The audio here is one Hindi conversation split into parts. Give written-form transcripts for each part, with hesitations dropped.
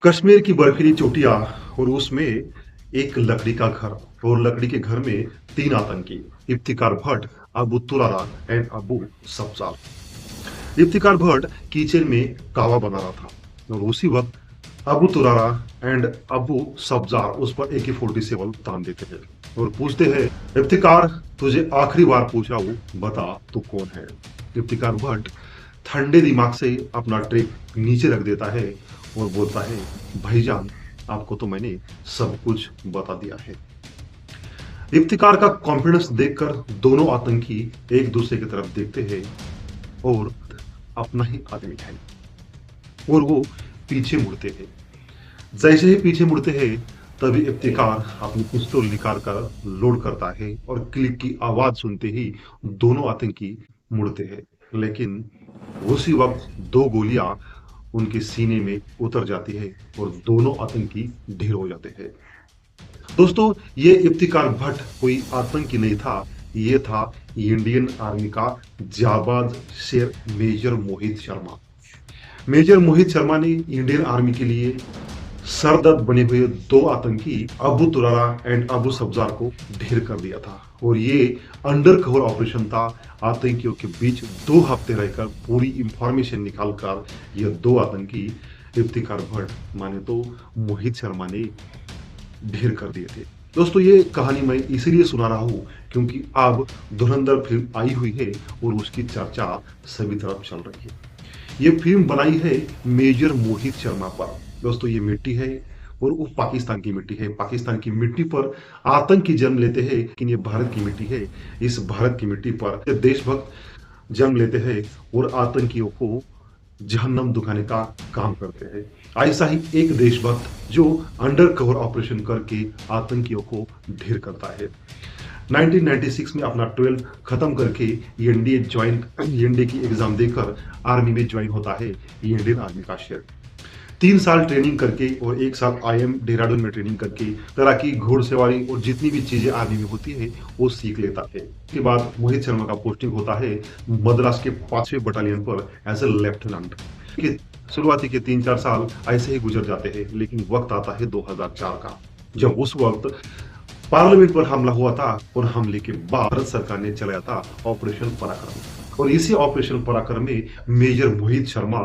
कश्मीर की बर्फीली चोटियां और उसमें एक लकड़ी का घर और लकड़ी के घर में तीन आतंकी इफ्तिकार भट्ट, अबू तुरारा एंड अबू सब्जार। इफ्तिकार भट्ट किचन में कावा बना रहा था और उसी वक्त अबू तुरारा एंड अबू सब्जार उस पर AK-47 तान देते हैं और पूछते हैं, इफ्तिकार, तुझे आखिरी बार पूछ रहा हूँ, बता तू कौन है। इफ्तिकार भट्ट ठंडे दिमाग से अपना ट्रिक नीचे रख देता है और बोलता है, भाईजान, आपको तो मैंने सब कुछ बता दिया है। इफ्तिकार का कॉन्फिडेंस देखकर दोनों आतंकी एक दूसरे की तरफ देखते हैं और अपना ही आदमी है और वो पीछे मुड़ते हैं। जैसे ही पीछे मुड़ते हैं तभी इफ्तिकार अपनी पिस्तौल निकाल कर लोड करता है और क्लिक की आवाज सुनते ही दोनों आतंकी मुड़ते हैं, लेकिन उसी वक्त दो गोलियां उनके सीने में उतर जाती है और दोनों आतंकी ढेर हो जाते हैं। दोस्तों, ये इफ्तिकार भट्ट कोई आतंकी नहीं था, ये था इंडियन आर्मी का जाबाज शेर मेजर मोहित शर्मा। मेजर मोहित शर्मा ने इंडियन आर्मी के लिए सरदर्द बने हुए दो आतंकी अबू तुरारा एंड अबू सब्जार को ढेर कर दिया था और ये अंडर कवर ऑपरेशन था। आतंकियों के बीच 2 हफ्ते रहकर पूरी इंफॉर्मेशन निकालकर ये दो आतंकी इफ्तिकार भट्ट माने तो मोहित शर्मा ने ढेर कर दिए थे। दोस्तों, ये कहानी मैं इसीलिए सुना रहा हूँ क्योंकि अब धुरंधर फिल्म आई हुई है और उसकी चर्चा सभी तरफ चल रही है। ये फिल्म बनाई है मेजर मोहित शर्मा पर। दोस्तों, ये मिट्टी है और वो पाकिस्तान की मिट्टी है। पाकिस्तान की मिट्टी पर आतंकी जन्म लेते हैं, लेकिन ये भारत की मिट्टी है। इस भारत की मिट्टी पर देशभक्त जन्म लेते हैं और आतंकियों को जहन्नम दिखाने का काम करते हैं। ऐसा ही एक देशभक्त जो अंडर कवर ऑपरेशन करके आतंकियों को ढेर करता है। 1996 में अपना 12th खत्म करके एनडीए की एग्जाम देकर आर्मी में ज्वाइन होता है इंडियन आर्मी का शेर। 3 साल ट्रेनिंग करके और 1 साल IIM देहरादून में ट्रेनिंग करके तैराकी, घुड़सवारी और जितनी भी चीजें आर्मी में होती है वो सीख लेता है। उसके बाद मोहित शर्मा का पोस्टिंग होता है मद्रास के 5वें बटालियन पर एज ए लेफ्टिनेंट। के शुरुआती के 3-4 साल ऐसे ही गुजर जाते हैं, लेकिन वक्त आता है 2004 का, जब उस वक्त पार्लियामेंट पर हमला हुआ था और हमले के बाद भारत सरकार ने चलाया था ऑपरेशन पराक्रम और इसी ऑपरेशन पराक्रम में मेजर मोहित शर्मा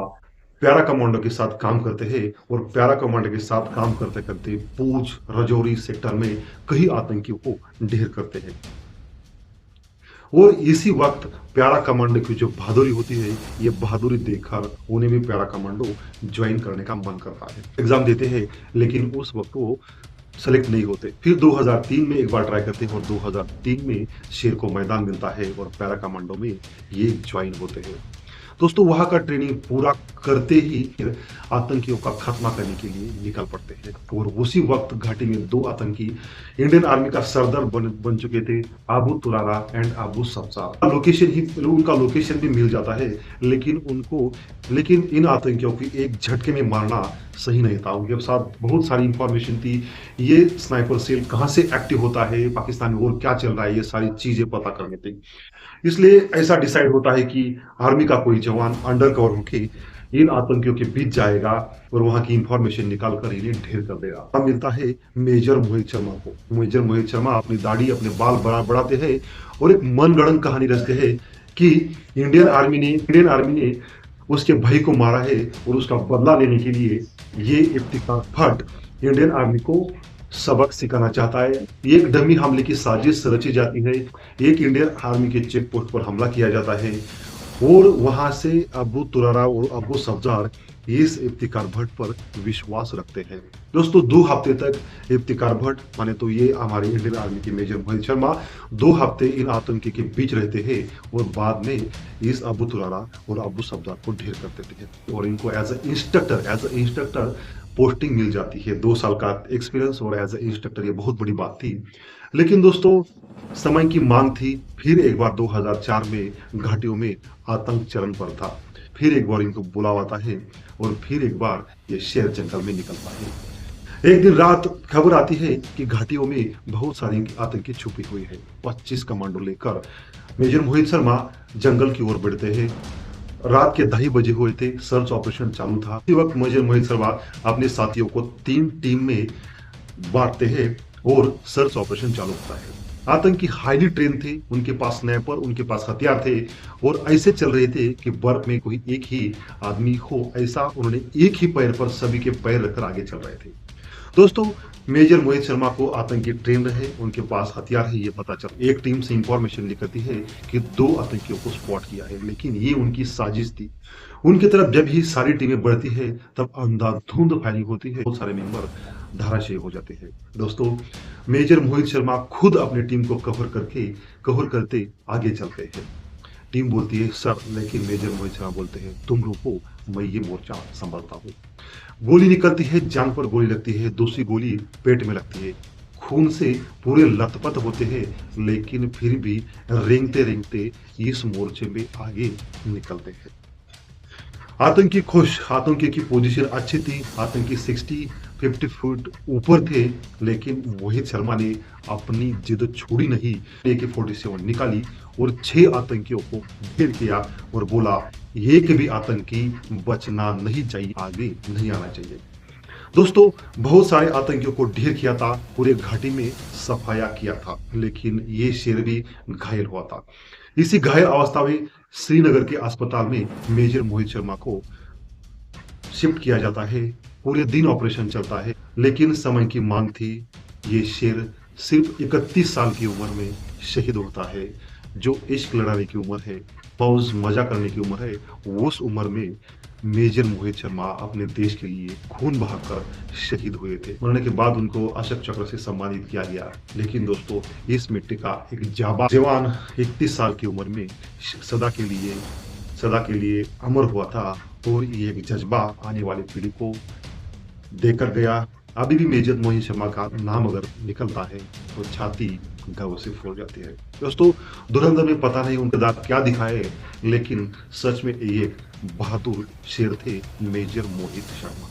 प्यारा कमांडो के साथ काम करते हैं और प्यारा कमांडो के साथ काम करते करते पूंछ राजौरी सेक्टर में कई आतंकियों को ढेर करते हैं और इसी वक्त प्यारा कमांडो की जो बहादुरी होती है, ये बहादुरी देखकर उन्हें भी प्यारा कमांडो ज्वाइन करने का मन करता है। एग्जाम देते हैं, लेकिन उस वक्त वो सेलेक्ट नहीं होते। फिर 2003 में एक बार ट्राई करते हैं और 2003 में शेर को मैदान मिलता है और पैरा कमांडो में ये ज्वाइन होते हैं। दोस्तों, वहां का ट्रेनिंग पूरा करते ही फिर आतंकियों का खात्मा करने के लिए निकल पड़ते हैं और उसी वक्त घाटी में दो आतंकी इंडियन आर्मी का सरदार बन चुके थे, अबू तुरारा एंड अबू सब्जार। उनका लोकेशन भी मिल जाता है, लेकिन इन आतंकियों की एक झटके में मारना सही नहीं था। उनके साथ बहुत सारी इंफॉर्मेशन थी, ये स्नाइपर सेल कहाँ से एक्टिव होता है, पाकिस्तान में और क्या चल रहा है, ये सारी चीजें पता करनी थी। इसलिए ऐसा डिसाइड होता है कि आर्मी का कोई जवान अंडर कवर होके इन आतंकियों के बीच जाएगा और वहां की इंफॉर्मेशन निकाल कर इन्हें ढेर कर देगा। अब मिलता है मेजर मोहित शर्मा को। मेजर मोहित शर्मा अपनी दाढ़ी, अपने बाल बढ़ाते हैं और एक मनगढ़ंत कहानी रचते हैं कि इंडियन आर्मी ने उसके भाई को मारा है और उसका बदला लेने के लिए ये इफ्तिकार भट्ट इंडियन आर्मी को सबक सिखाना चाहता है। एक डमी हमले की साजिश रची जाती है, एक इंडियन आर्मी के चेक पोस्ट पर हमला किया जाता है और वहां से अबू तुरारा और अबू सब्जार इस इफ्तिकार भट्ट पर विश्वास रखते हैं। दोस्तों, 2 हफ्ते तक इफ्तिकार भट्ट माने तो ये हमारे इंडियन आर्मी के मेजर मोहित शर्मा 2 हफ्ते इन आतंकी के बीच रहते हैं और बाद में इस अबू तुरारा और अबू सब्जार को ढेर कर देते हैं और इनको एज ए इंस्ट्रक्टर पोस्टिंग मिल जाती है। 2 साल का एक्सपीरियंस और एज ए इंस्ट्रक्टर, ये बहुत बड़ी बात थी। लेकिन दोस्तों, समय की मांग थी। फिर एक बार 2004 में घाटियों में आतंक चरण पर था। फिर एक बार इनको बुलावा आता है और फिर एक बार ये शेर जंगल में निकलता है। एक दिन रात खबर आती है कि घाटियों में बहुत सारी आतंकी छुपी हुई है। 25 कमांडो लेकर मेजर मोहित शर्मा जंगल की ओर बढ़ते हैं। रात के 2:30 बजे हुए थे, सर्च ऑपरेशन चालू था। उसी वक्त मेजर मोहित शर्मा अपने साथियों को 3 टीम में बांटते हैं और सर्च ऑपरेशन चालू होता है। आतंकी हाईली ट्रेन थे, उनके पास स्नाइपर, उनके पास हथियार थे और ऐसे चल रहे थे कि बर्फ में कोई एक ही आदमी हो, ऐसा उन्होंने एक ही पैर पर सभी के पैर रखकर आगे चल रहे थे। दोस्तों, मेजर मोहित शर्मा को आतंकी ट्रेन रहे, उनके पास हथियार है, ये पता चला। एक टीम से इंफॉर्मेशन निकलती है कि 2 आतंकियों को स्पॉट किया है, लेकिन ये उनकी साजिश थी। उनकी तरफ जब ही सारी टीमें बढ़ती है, तब अंधाधुंध फायरिंग होती है, बहुत सारे मेंबर धराशायी हो जाते हैं। दोस्तों, मेजर मोहित शर्मा खुद अपनी टीम को कवर करते आगे चलते हैं। टीम बोलती है सर, लेकिन मेजर मोहित शर्मा बोलते हैं तुम रुको, मैं ये मोर्चा संभालता हूँ। गोली निकलती है, जांग पर गोली लगती है, दूसरी गोली पेट में लगती है, खून से पूरे लथपथ होते हैं, लेकिन फिर भी रेंगते रेंगते इस मोर्चे में आगे निकलते हैं। आतंकी खुश, आतंकी की पोजीशन अच्छी थी, आतंकी 60-50 फुट ऊपर थे, लेकिन मोहित शर्मा ने अपनी जिद छोड़ी नहीं। AK-47 निकाली और 6 आतंकियों को ढेर किया और बोला एक भी आतंकी बचना नहीं चाहिए, आगे नहीं आना चाहिए। दोस्तों, बहुत सारे आतंकियों को ढेर किया था, पूरे घाटी में सफाया किया था, लेकिन ये शेर भी घायल हुआ था। इसी घायल अवस्था में श्रीनगर के अस्पताल में मेजर मोहित शर्मा को शिफ्ट किया जाता है। पूरे दिन ऑपरेशन चलता है, लेकिन समय की मांग थी। ये शेर सिर्फ 31 साल की उम्र में शहीद होता है। जो इश्क लड़ाने की उम्र है, मौज मजा करने की उम्र है, उस उम्र में मेजर मोहित शर्मा अपने देश के लिए खून बहाकर शहीद हुए थे। मरने के बाद उनको अशोक चक्र से सम्मानित किया गया। लेकिन दोस्तों, इस मिट्टी का एक जाबाज जवान 31 साल की उम्र में सदा के लिए अमर हुआ था और ये एक जज्बा आने वाली पीढ़ी को देकर गया। अभी भी मेजर मोहित शर्मा का नाम अगर निकलता है तो छाती गर्व से फूल जाती है। दोस्तों, धुरंधर में पता नहीं उनके दांत क्या दिखाए, लेकिन सच में ये एक बहादुर शेर थे मेजर मोहित शर्मा।